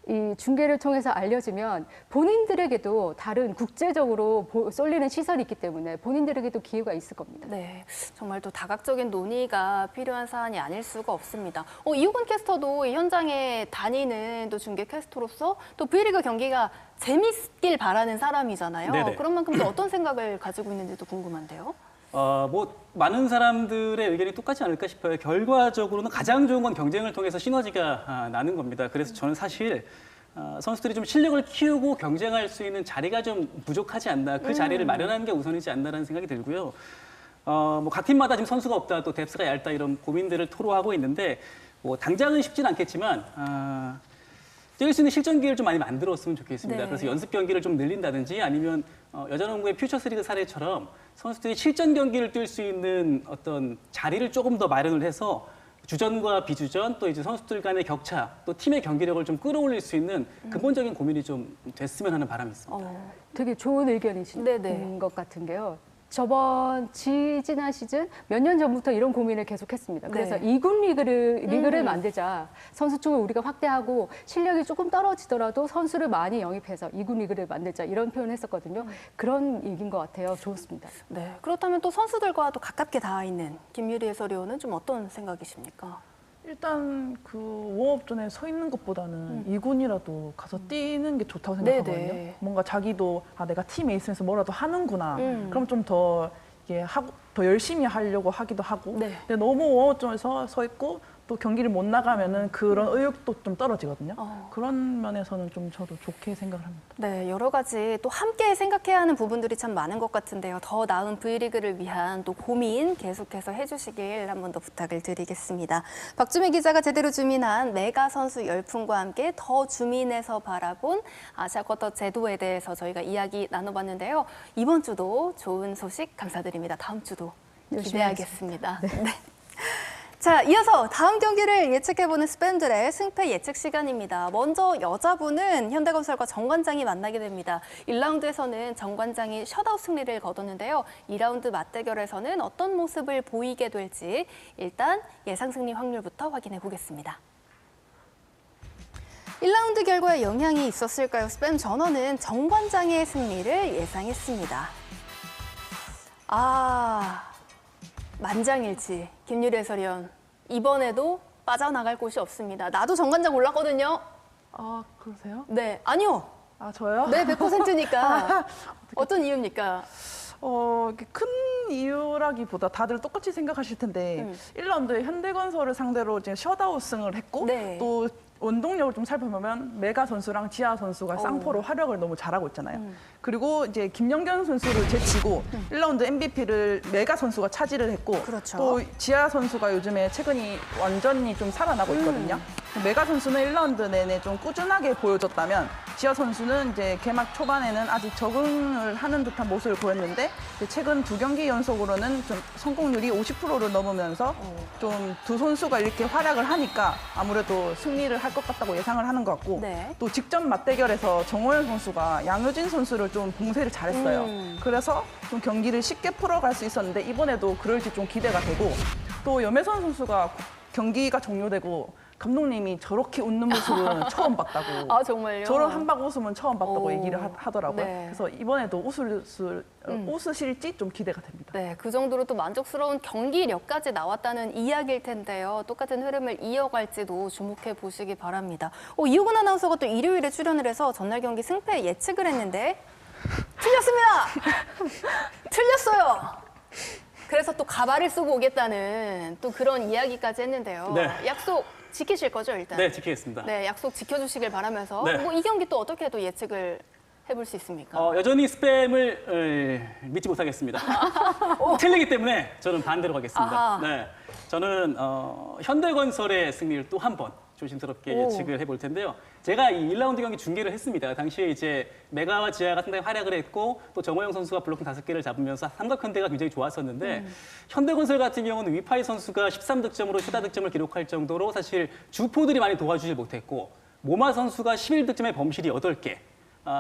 이 중계를 통해서 알려지면 본인들에게도 다른 국제적으로 쏠리는 시설이 있기 때문에 본인들에게도 기회가 있을 겁니다. 네, 정말 또 다각적인 논의가 필요한 사안이 아닐 수가 없습니다. 이호근 캐스터도 이 현장에 다니는 또 중계 캐스터로서 또 V리그 경기가 재밌길 바라는 사람이잖아요. 네네. 그런 만큼 또 어떤 생각을 가지고 있는지도 궁금한데요. 뭐 많은 사람들의 의견이 똑같지 않을까 싶어요. 결과적으로는 가장 좋은 건 경쟁을 통해서 시너지가 나는 겁니다. 그래서 저는 사실 선수들이 좀 실력을 키우고 경쟁할 수 있는 자리가 좀 부족하지 않나, 그 자리를 마련하는 게 우선이지 않나라는 생각이 들고요. 뭐 각 팀마다 지금 선수가 없다, 또 뎁스가 얇다 이런 고민들을 토로하고 있는데 뭐 당장은 쉽진 않겠지만 뛸 수 있는 실전 기회를 좀 많이 만들었으면 좋겠습니다. 네. 그래서 연습 경기를 좀 늘린다든지 아니면 여자농구의 퓨처스리그 사례처럼 선수들이 실전 경기를 뛸 수 있는 어떤 자리를 조금 더 마련을 해서 주전과 비주전 또 이제 선수들 간의 격차 또 팀의 경기력을 좀 끌어올릴 수 있는 근본적인 고민이 좀 됐으면 하는 바람이 있습니다. 되게 좋은 의견이신 네네. 것 같은 게요. 지난 시즌 몇 년 전부터 이런 고민을 계속했습니다. 그래서 네. 2군 리그를 만들자. 선수층을 우리가 확대하고 실력이 조금 떨어지더라도 선수를 많이 영입해서 2군 리그를 만들자. 이런 표현을 했었거든요. 그런 얘기인 것 같아요. 좋습니다. 네, 그렇다면 또 선수들과 또 가깝게 닿아 있는 김유리 해설위원은 좀 어떤 생각이십니까? 일단 그 웜업존에 서 있는 것보다는 2군이라도 가서 뛰는 게 좋다고 생각하거든요. 네네. 뭔가 자기도 내가 팀에 있으면서 뭐라도 하는구나. 그럼 좀 더 이게 하고 더 열심히 하려고 하기도 하고. 네. 근데 너무 웜업존에 서 있고 또 경기를 못 나가면은 그런 의욕도 좀 떨어지거든요. 그런 면에서는 좀 저도 좋게 생각을 합니다. 네, 여러 가지 또 함께 생각해야 하는 부분들이 참 많은 것 같은데요. 더 나은 V리그를 위한 또 고민 계속해서 해주시길 한 번 더 부탁을 드리겠습니다. 박주민 기자가 제대로 주민한 메가 선수 열풍과 함께 더 주민에서 바라본 아시아 쿼터 제도에 대해서 저희가 이야기 나눠봤는데요. 이번 주도 좋은 소식 감사드립니다. 다음 주도 기대하겠습니다. 네. 자, 이어서 다음 경기를 예측해보는 스팸들의 승패 예측 시간입니다. 먼저 여자부는 현대건설과 정관장이 만나게 됩니다. 1라운드에서는 정관장이 셧아웃 승리를 거뒀는데요. 2라운드 맞대결에서는 어떤 모습을 보이게 될지 일단 예상 승리 확률부터 확인해 보겠습니다. 1라운드 결과에 영향이 있었을까요? 스팸 전원은 정관장의 승리를 예상했습니다. 만장일치, 김유리 해설위원. 이번에도 빠져나갈 곳이 없습니다. 나도 정관장 올랐거든요. 아, 그러세요? 네, 아니요. 아, 저요? 네, 100%니까. 어떤 이유입니까? 이렇게 큰 이유라기보다 다들 똑같이 생각하실 텐데 1라운드에 현대건설을 상대로 이제 셧아웃승을 했고 네. 또 원동력을 좀 살펴보면 메가 선수랑 지아 선수가 쌍포로 활약을 너무 잘하고 있잖아요. 그리고 이제 김연경 선수를 제치고 1라운드 MVP를 메가 선수가 차지를 했고 그렇죠. 또 지아 선수가 요즘에 최근이 완전히 좀 살아나고 있거든요. 메가 선수는 1라운드 내내 좀 꾸준하게 보여줬다면 지아 선수는 이제 개막 초반에는 아직 적응을 하는 듯한 모습을 보였는데 이제 최근 2경기 연속으로는 좀 성공률이 50%를 넘으면서 좀 두 선수가 이렇게 활약을 하니까 아무래도 승리를 할 것 같다고 예상을 하는 것 같고 네. 또 직전 맞대결에서 정호연 선수가 양효진 선수를 좀 봉쇄를 잘했어요. 그래서 좀 경기를 쉽게 풀어갈 수 있었는데 이번에도 그럴지 좀 기대가 되고 또 염혜선 선수가 경기가 종료되고 감독님이 저렇게 웃는 모습은 처음 봤다고. 아, 정말요? 저런 한박 웃음은 처음 봤다고 오. 얘기를 하더라고요. 네. 그래서 이번에도 웃으실지 좀 기대가 됩니다. 네, 그 정도로 또 만족스러운 경기력까지 나왔다는 이야기일 텐데요. 똑같은 흐름을 이어갈지도 주목해 보시기 바랍니다. 이호근 아나운서가 또 일요일에 출연을 해서 전날 경기 승패 예측을 했는데 틀렸습니다. 틀렸어요. 그래서 또 가발을 쓰고 오겠다는 또 그런 이야기까지 했는데요. 네. 약속 지키실 거죠, 일단? 네, 지키겠습니다. 네, 약속 지켜주시길 바라면서 네. 이 경기 또 어떻게 또 예측을 해볼 수 있습니까? 여전히 스팸을 믿지 못하겠습니다. 틀리기 때문에 저는 반대로 가겠습니다. 아하. 네, 저는 현대건설의 승리를 또 한 번 조심스럽게 예측을 해볼 텐데요. 제가 이 1라운드 경기 중계를 했습니다. 당시에 이제 메가와 지아가 상당히 활약을 했고 또 정호영 선수가 블로킹 5개를 잡으면서 삼각현대가 굉장히 좋았었는데 현대건설 같은 경우는 위파이 선수가 13득점으로 최다 득점을 기록할 정도로 사실 주포들이 많이 도와주지 못했고 모마 선수가 11득점의 범실이 8개.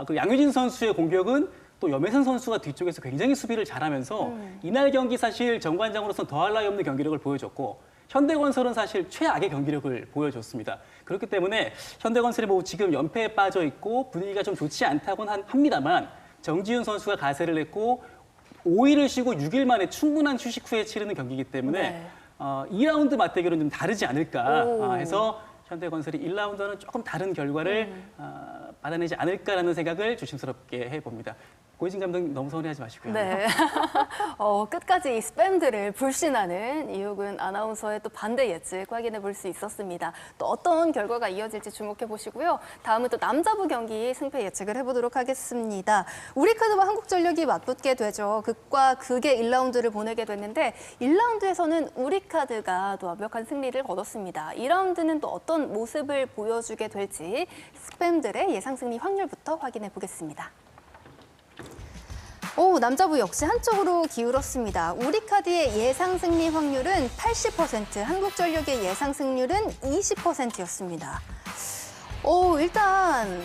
그리고 양효진 선수의 공격은 또 염혜선 선수가 뒤쪽에서 굉장히 수비를 잘하면서 이날 경기 사실 정관장으로서는 더할 나위 없는 경기력을 보여줬고 현대건설은 사실 최악의 경기력을 보여줬습니다. 그렇기 때문에 현대건설이 뭐 지금 연패에 빠져 있고 분위기가 좀 좋지 않다고는 합니다만 정지훈 선수가 가세를 냈고 5일을 쉬고 6일 만에 충분한 휴식 후에 치르는 경기이기 때문에 네. 2라운드 맞대결은 좀 다르지 않을까 해서 현대건설이 1라운드는 조금 다른 결과를 받아내지 않을까라는 생각을 조심스럽게 해봅니다. 고이진 감독님 너무 서운해하지 마시고요. 네. 끝까지 이 스팸들을 불신하는 이호근 아나운서의 또 반대 예측 확인해 볼 수 있었습니다. 또 어떤 결과가 이어질지 주목해 보시고요. 다음은 또 남자부 경기 승패 예측을 해보도록 하겠습니다. 우리카드와 한국전력이 맞붙게 되죠. 극과 극의 1라운드를 보내게 됐는데 1라운드에서는 우리카드가 또 완벽한 승리를 거뒀습니다. 2라운드는 또 어떤 모습을 보여주게 될지 스팸들의 예상 승리 확률부터 확인해 보겠습니다. 남자부 역시 한쪽으로 기울었습니다. 우리카드의 예상 승리 확률은 80%, 한국전력의 예상 승률은 20%였습니다. 일단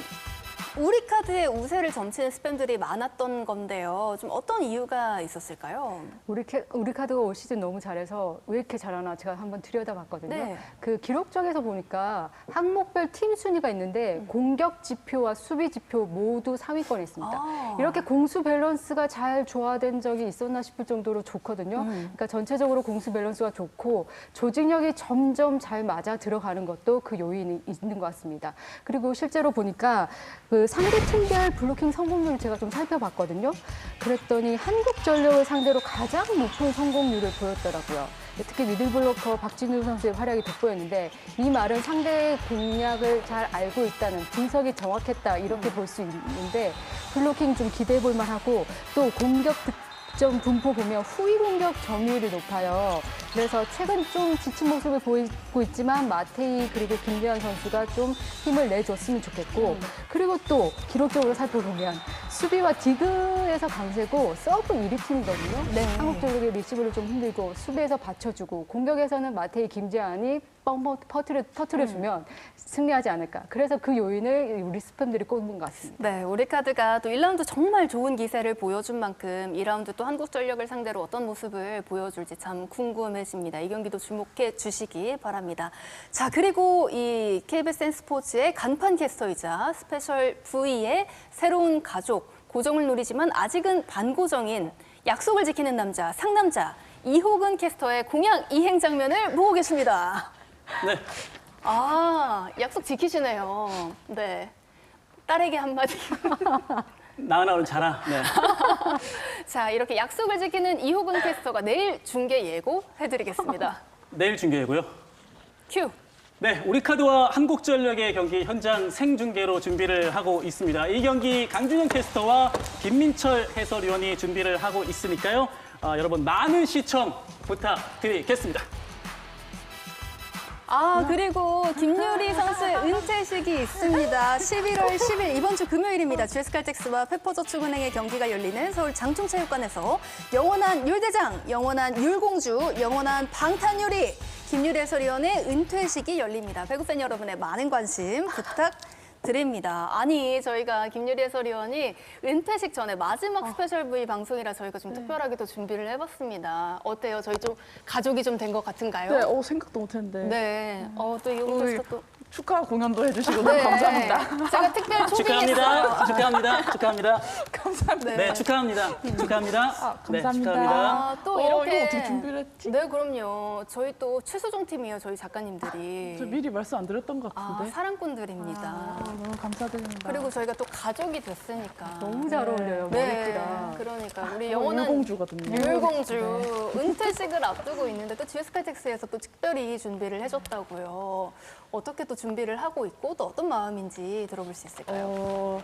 우리카드의 우세를 점치는 스팸들이 많았던 건데요. 좀 어떤 이유가 있었을까요? 우리카드가 올 시즌 너무 잘해서 왜 이렇게 잘하나 제가 한번 들여다봤거든요. 네. 그 기록적에서 보니까 항목별 팀 순위가 있는데 공격 지표와 수비 지표 모두 상위권에 있습니다. 이렇게 공수 밸런스가 잘 조화된 적이 있었나 싶을 정도로 좋거든요. 그러니까 전체적으로 공수 밸런스가 좋고 조직력이 점점 잘 맞아 들어가는 것도 그 요인이 있는 것 같습니다. 그리고 실제로 보니까 그 상대 팀별 블로킹 성공률을 제가 좀 살펴봤거든요. 그랬더니 한국전력을 상대로 가장 높은 성공률을 보였더라고요. 특히 미들블로커 박진우 선수의 활약이 돋보였는데 이 말은 상대의 공략을 잘 알고 있다는 분석이 정확했다 이렇게 볼 수 있는데 블로킹 좀 기대해 볼 만하고 또 공격 득점 분포 보면 후위 공격 점유율이 높아요. 그래서 최근 좀 지친 모습을 보이고 있지만 마테이 그리고 김재환 선수가 좀 힘을 내줬으면 좋겠고 그리고 또 기록적으로 살펴보면 수비와 디그에서 강세고 서브 1위 팀이거든요. 네. 한국전력의 리시브를 좀 힘들고 수비에서 받쳐주고 공격에서는 마테이 김재환이 뻥뻥 터트려주면 승리하지 않을까. 그래서 그 요인을 우리 스팸들이 꼽은 것 같습니다. 네, 우리카드가 또 1라운드 정말 좋은 기세를 보여준 만큼 2라운드 또 한국전력을 상대로 어떤 모습을 보여줄지 참 궁금해집니다. 이 경기도 주목해 주시기 바랍니다. 자, 그리고 이 KBS N스포츠의 간판 캐스터이자 스페셜 V의 새로운 가족, 고정을 노리지만 아직은 반고정인 약속을 지키는 남자, 상남자 이호근 캐스터의 공약 이행 장면을 보고 계십니다. 네. 약속 지키시네요. 네. 딸에게 한마디. 나은아 오늘 자라. 네. 자, 이렇게 약속을 지키는 이호근 캐스터가 내일 중계 예고해드리겠습니다. 내일 중계고요. 큐. 네, 우리카드와 한국전력의 경기 현장 생중계로 준비를 하고 있습니다. 이 경기 강준영 캐스터와 김민철 해설위원이 준비를 하고 있으니까요. 여러분 많은 시청 부탁드리겠습니다. 그리고 김유리 선수의 은퇴식이 있습니다. 11월 10일 이번 주 금요일입니다. GS칼텍스와 페퍼저축은행의 경기가 열리는 서울 장충체육관에서 영원한 율대장, 영원한 율공주, 영원한 방탄유리 김유리 해설위원의 은퇴식이 열립니다. 배구팬 여러분의 많은 관심 부탁드립니다. 아니, 저희가 김유리 해설위원이 은퇴식 전에 마지막 스페셜 V 방송이라 저희가 좀 특별하게 또 준비를 해봤습니다. 어때요? 저희 좀 가족이 좀 된 것 같은가요? 네, 생각도 못했는데. 네. 또 이호근 씨가 또 축하 공연도 해주시고 너무 감사합니다. 제가 특별 초빙했어요. 축하합니다. 감사합니다. 네, 축하합니다. 축하합니다. 네, 감사합니다. 축하합니다. 또 이렇게 이거 어떻게 준비를 했지? 네, 그럼요. 저희 또 최수종 팀이에요. 저희 작가님들이. 저 미리 말씀 안 드렸던 것 같은데. 사랑꾼들입니다. 너무 감사드립니다. 그리고 저희가 또 가족이 됐으니까. 너무 잘 어울려요. 네, 그러니까 우리 영원한 율공주거든요. 율공주 은퇴식을 앞두고 있는데 또 GS칼텍스에서 또 특별히 준비를 해줬다고요. 어떻게 또 준비를 하고 있고 또 어떤 마음인지 들어볼 수 있을까요?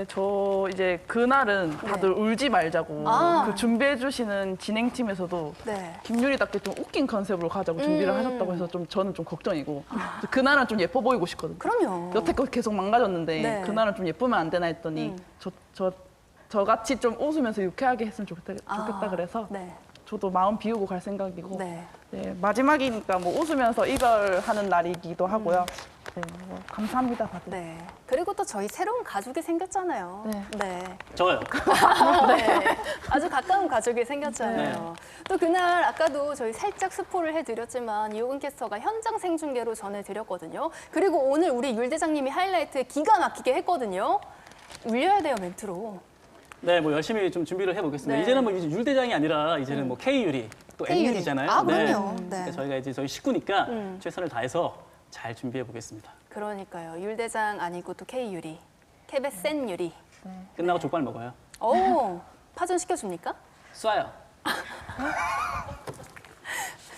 저 이제 그날은 다들 울지 말자고 그 준비해 주시는 진행팀에서도 네. 김유리답게 좀 웃긴 컨셉으로 가자고 준비를 하셨다고 해서 저는 좀 걱정이고 그날은 좀 예뻐 보이고 싶거든요. 그럼요. 여태껏 계속 망가졌는데 네. 그날은 좀 예쁘면 안 되나 했더니 저같이 좀 웃으면서 유쾌하게 했으면 좋겠다 그래서 네. 저도 마음 비우고 갈 생각이고 네. 네, 마지막이니까 뭐 웃으면서 이걸 하는 날이기도 하고요. 네, 뭐 감사합니다. 다들. 네. 그리고 또 저희 새로운 가족이 생겼잖아요. 네. 네. 저요. 네. 아주 가까운 가족이 생겼잖아요. 또 그날 아까도 저희 살짝 스포를 해드렸지만 이호근 캐스터가 현장 생중계로 전해드렸거든요. 그리고 오늘 우리 율 대장님이 하이라이트 기가 막히게 했거든요. 울려야 돼요, 멘트로. 네, 뭐 열심히 좀 준비를 해보겠습니다. 네. 이제는 뭐 이제 율대장이 아니라 이제는 뭐 K유리 또 K유리. N유리잖아요. 아, 그럼요. 네. 그러니까 저희가 이제 저희 식구니까 최선을 다해서 잘 준비해 보겠습니다. 그러니까요. 율 대장 아니고 또 K유리. 캡의 센 유리. 끝나고 족발 먹어요. 오, 파전 시켜줍니까? 쏴요.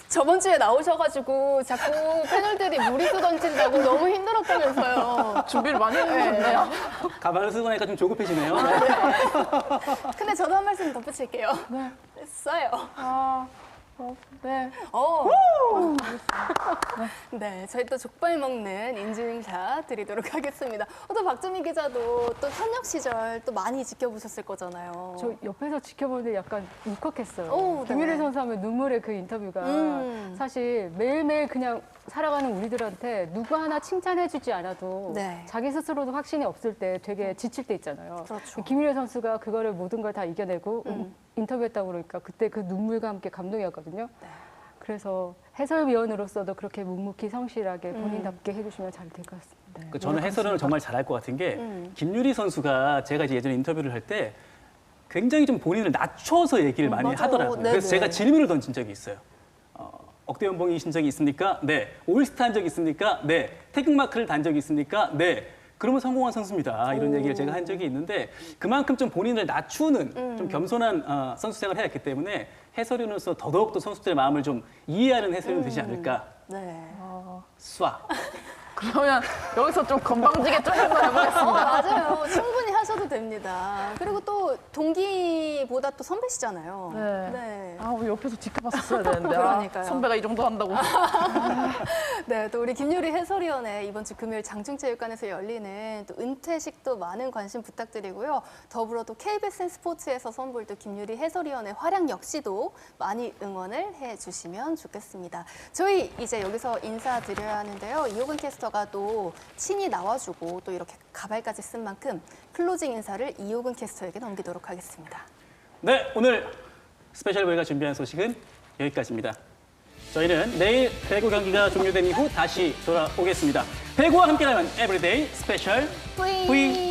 저번 주에 나오셔가지고 자꾸 패널들이 무리수 던진다고 너무 힘들었다면서요. 준비를 많이 해주셨네요. 가발을 쓰고 나니까 좀 조급해지네요. 근데 저도 한 말씀 덧붙일게요. 네. 써요. 네. 네, 저희 또 족발 먹는 인증샷 드리도록 하겠습니다. 또 박주미 기자도 또 현역 시절 또 많이 지켜보셨을 거잖아요. 저 옆에서 지켜보는데 약간 울컥했어요. 오, 네. 김유리 선수 하면 눈물의 그 인터뷰가 사실 매일매일 그냥 살아가는 우리들한테 누구 하나 칭찬해주지 않아도 네. 자기 스스로도 확신이 없을 때 되게 지칠 때 있잖아요. 그렇죠. 김유리 선수가 그거를 모든 걸 다 이겨내고 인터뷰했다고 그러니까 그때 그 눈물과 함께 감동이었거든요. 네. 그래서 해설위원으로서도 그렇게 묵묵히 성실하게 본인답게 해주시면 잘 될 것 같습니다. 그 저는 해설을 정말 잘할 것 같은 게 김유리 선수가 제가 이제 예전에 인터뷰를 할 때 굉장히 좀 본인을 낮춰서 얘기를 많이 맞아요. 하더라고요. 네네. 그래서 제가 질문을 던진 적이 있어요. 억대 연봉이신 적이 있습니까? 네. 올스타 한 적이 있습니까? 네. 태극마크를 단 적이 있습니까? 네. 그러면 성공한 선수입니다. 이런 얘기를 제가 한 적이 있는데 그만큼 좀 본인을 낮추는 좀 겸손한 선수 생활을 해왔기 때문에 해설위원으로서 더더욱 또 선수들의 마음을 좀 이해하는 해설위원이 되지 않을까. 네. 쏴. 그러면 여기서 좀 건방지게 좀 한번 해보겠습니다. 맞아요. 충분히 하셔도 됩니다. 그리고 또 동기보다 또 선배시잖아요. 네. 아, 우리 옆에서 지켜봤었어야 되는데. 그러니까요. 선배가 이 정도 한다고. 네, 또 우리 김유리 해설위원회 이번 주 금요일 장충체육관에서 열리는 또 은퇴식도 많은 관심 부탁드리고요. 더불어 또 KBS 스포츠에서 선보일 또 김유리 해설위원회 활약 역시도 많이 응원을 해주시면 좋겠습니다. 저희 이제 여기서 인사드려야 하는데요. 이호근 캐스터가 또 친히 나와주고 또 이렇게 가발까지 쓴 만큼 클로징 인사를 이호근 캐스터에게 넘기도록 하겠습니다. 네, 오늘 스페셜 보이가 준비한 소식은 여기까지입니다. 저희는 내일 배구 경기가 종료된 이후 다시 돌아오겠습니다. 배구와 함께하면 에브리데이 스페셜 V.